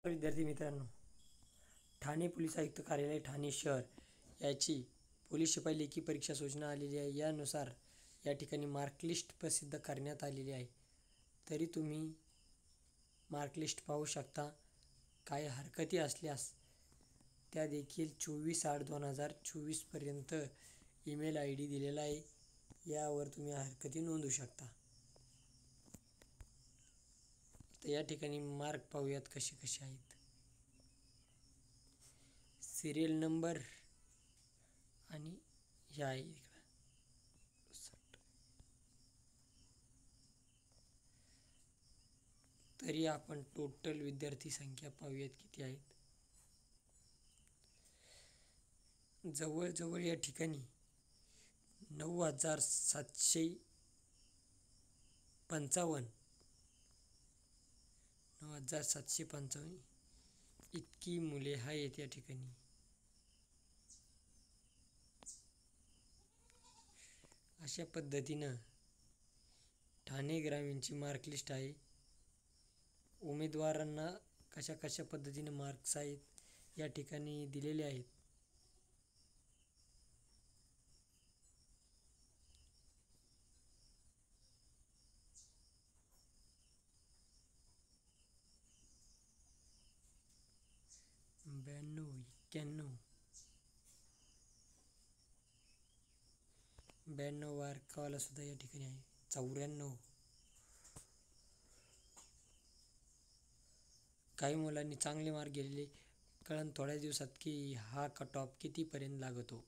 विद्यार्थी मित्रांनो, ठाणे पोलीस आयुक्त कार्यालय ठाणे शहर याची पोलीस शिपाई लेखी परीक्षा सूचना आलेली आहे. यानुसार या ठिकाणी मार्कलिस्ट प्रसिद्ध करण्यात आलेली आहे. तरी तुम्ही मार्कलिस्ट पाहू शकता. काही हरकती असल्यास त्या देखील 24/8/2024 पर्यंत ईमेल ID दिलेला आहे. यावर तुम्ही हरकती नोंदवू शकता. तर या ठिकाणी मार्क पाहूयात कसे कसे आहेत. सिरियल नंबर आणि ह्या आहे इकडं. तरी आपण टोटल विद्यार्थी संख्या पाहूयात किती आहेत. जवळजवळ या ठिकाणी 9,755 इतकी मुले आहेत या ठिकाणी. अशा पद्धतीनं ठाणे ग्रामीणची मार्कलिस्ट आहे. उमेदवारांना कशा कशा पद्धतीने मार्क्स आहेत या ठिकाणी दिलेले आहेत. ब्याण्णव, 91, वारकावाला सुद्धा या ठिकाणी आहे. 94. काही मुलांनी चांगले मार्क गेलेले. कळण थोड्या दिवसात की हा कट ऑफ कितीपर्यंत लागतो.